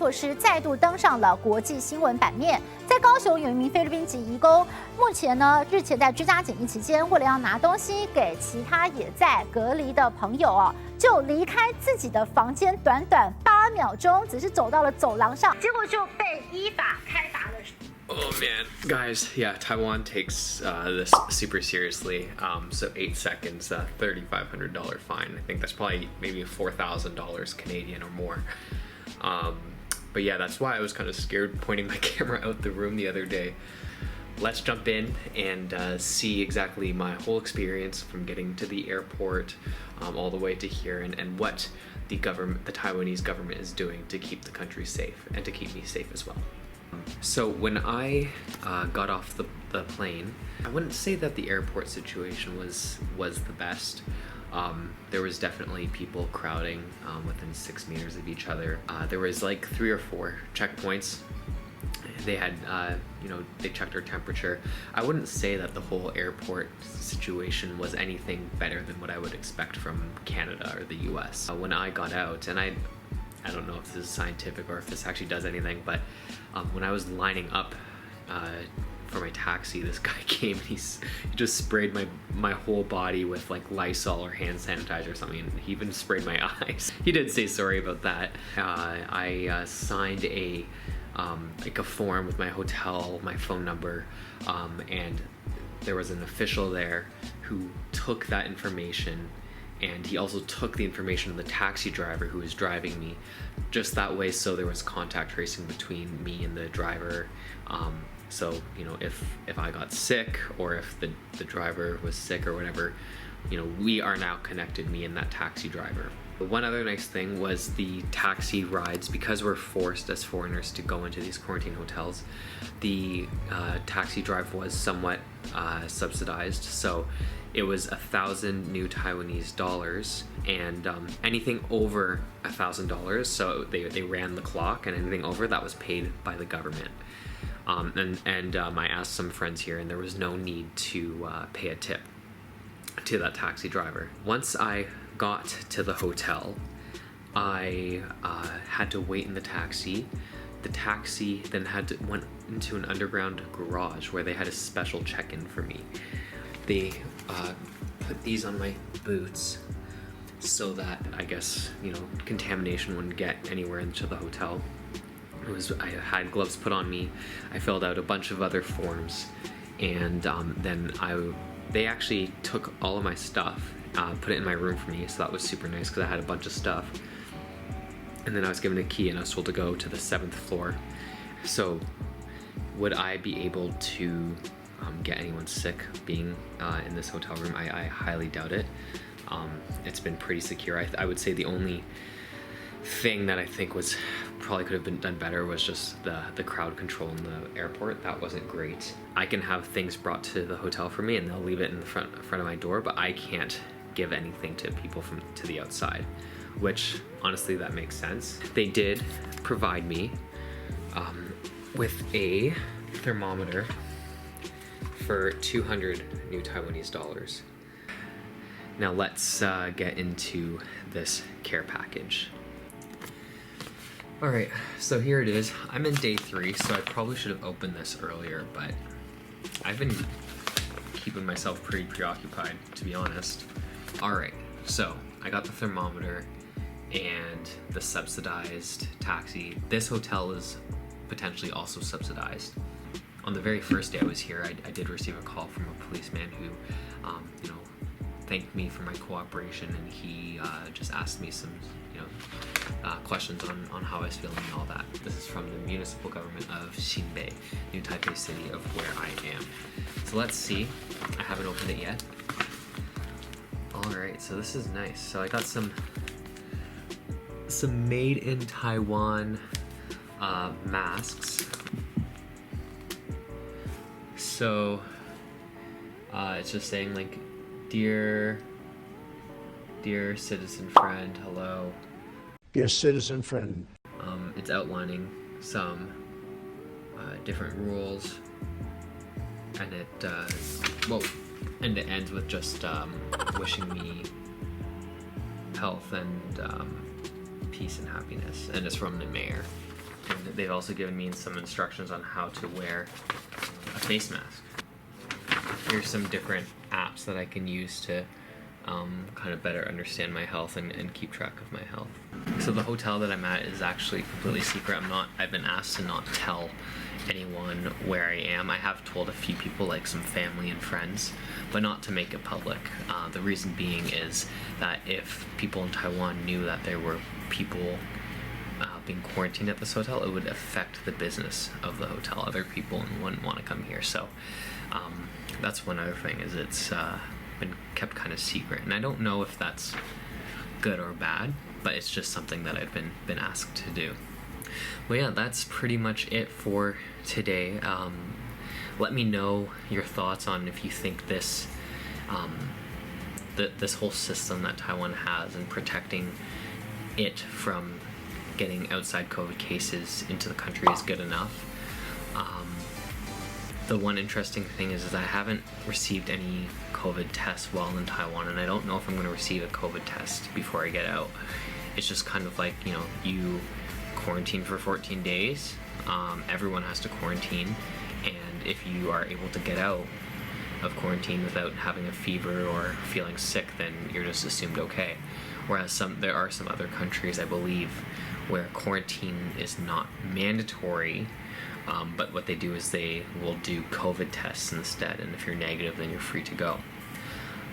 措施再度登上了国际新闻版面。在高雄有一名菲律宾籍移工，目前呢日前在居家检疫期间，为了要拿东西给其他也在隔离的朋友哦，就离开自己的房间，短短8秒钟，只是走到了走廊上，结果就被依法开罚了。Oh man, guys, yeah, Taiwan takes this super seriously. So 8 seconds, $3,500 fine. I think that's probably maybe $4,000 Canadian or more. But yeah, that's why I was kind of scared pointing my camera out the room the other day. Let's jump in and see exactly my whole experience from getting to the airport all the way to here, and what the Taiwanese government is doing to keep the country safe and to keep me safe as well. So when I got off the plane, I wouldn't say that the airport situation was the best. There was definitely people crowding within 6 meters of each other. There was like 3 or 4 checkpoints. They had, they checked our temperature. I wouldn't say that the whole airport situation was anything better than what I would expect from Canada or the US. When I got out, and I don't know if this is scientific or if this actually does anything, but when I was lining up for my taxi, this guy came and he just sprayed my whole body with like Lysol or hand sanitizer or something, and he even sprayed my eyes. He did say sorry about that. I signed a form with my hotel, my phone number, and there was an official there who took that information, and he also took the information of the taxi driver who was driving me, just that way so there was contact tracing between me and the driver. So, if I got sick or if the driver was sick or whatever, we are now connected, me and that taxi driver. One other nice thing was the taxi rides. Because we're forced as foreigners to go into these quarantine hotels, the taxi drive was somewhat subsidized. So it was 1,000 new Taiwanese dollars, and anything over $1,000, so they ran the clock, and anything over that was paid by the government. I asked some friends here, and there was no need to pay a tip to that taxi driver. Once I got to the hotel, I had to wait in the taxi. The taxi then went into an underground garage where they had a special check-in for me. They put these on my boots so that, I guess, contamination wouldn't get anywhere into the hotel. I had gloves put on me. I filled out a bunch of other forms, and then they actually took all of my stuff, put it in my room for me, so that was super nice because I had a bunch of stuff. And then I was given a key and I was told to go to the 7th floor. So would I be able to get anyone sick being in this hotel room? I highly doubt it. It's been pretty secure. I would say the only thing that I think was probably could have been done better was just the crowd control in the airport. That wasn't great. I can have things brought to the hotel for me and they'll leave it in the front of my door, but I can't give anything to people to the outside, which honestly that makes sense. They did provide me with a thermometer for 200 new Taiwanese dollars. Now let's get into this care package. Alright, so here it is. I'm in day 3, so I probably should have opened this earlier, but I've been keeping myself pretty preoccupied, to be honest. Alright, so I got the thermometer and the subsidized taxi. This hotel is potentially also subsidized. On the very first day I was here, I did receive a call from a policeman who, thanked me for my cooperation, and he just asked me some, questions on how I was feeling and all that. This is from the municipal government of Xinbei, New Taipei City, of where I am. So let's see. I haven't opened it yet. Alright, so this is nice. So I got some made in Taiwan masks. So it's just saying like, dear citizen friend, hello. Dear citizen friend. It's outlining some different rules, and it ends with just wishing me health and peace and happiness, and it's from the mayor. And they've also given me some instructions on how to wear a face mask. Here's some different apps that I can use to kind of better understand my health and keep track of my health. So the hotel that I'm at is actually completely secret. I've been asked to not tell anyone where I am. I have told a few people, like some family and friends, but not to make it public. The reason being is that if people in Taiwan knew that there were people being quarantined at this hotel, it would affect the business of the hotel. Other people wouldn't want to come here. So that's one other thing, is it's been kept kind of secret. And I don't know if that's good or bad, but it's just something that I've been asked to do. Well, yeah, that's pretty much it for today. Let me know your thoughts on if you think this this whole system that Taiwan has in protecting it from getting outside COVID cases into the country is good enough. The one interesting thing is I haven't received any COVID tests while in Taiwan, and I don't know if I'm going to receive a COVID test before I get out. It's just kind of like, you quarantine for 14 days. Everyone has to quarantine, and if you are able to get out of quarantine without having a fever or feeling sick, then you're just assumed okay. Whereas there are some other countries, I believe, where quarantine is not mandatory, but what they do is they will do COVID tests instead, and if you're negative, then you're free to go.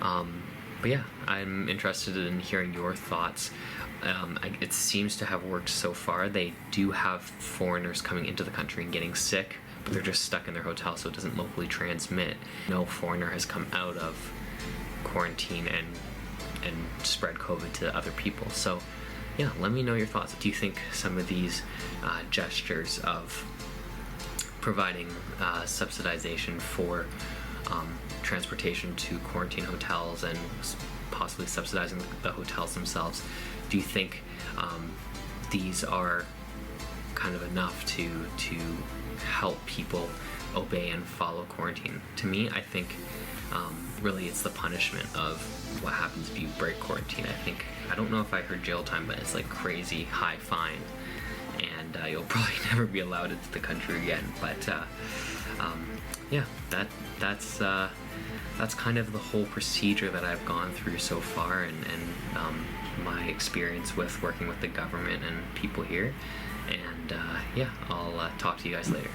But yeah, I'm interested in hearing your thoughts. It seems to have worked so far. They do have foreigners coming into the country and getting sick, but they're just stuck in their hotel, so it doesn't locally transmit. No foreigner has come out of quarantine and spread COVID to other people. So yeah, let me know your thoughts. Do you think some of these gestures of providing subsidization for transportation to quarantine hotels and possibly subsidizing the hotels themselves, do you think these are kind of enough to help people obey and follow quarantine? To me, I think really it's the punishment of what happens if you break quarantine. I don't know if I heard jail time, but it's like crazy high fine, and you'll probably never be allowed into the country again. But yeah, that's kind of the whole procedure that I've gone through so far, and my experience with working with the government and people here. And yeah, I'll talk to you guys later.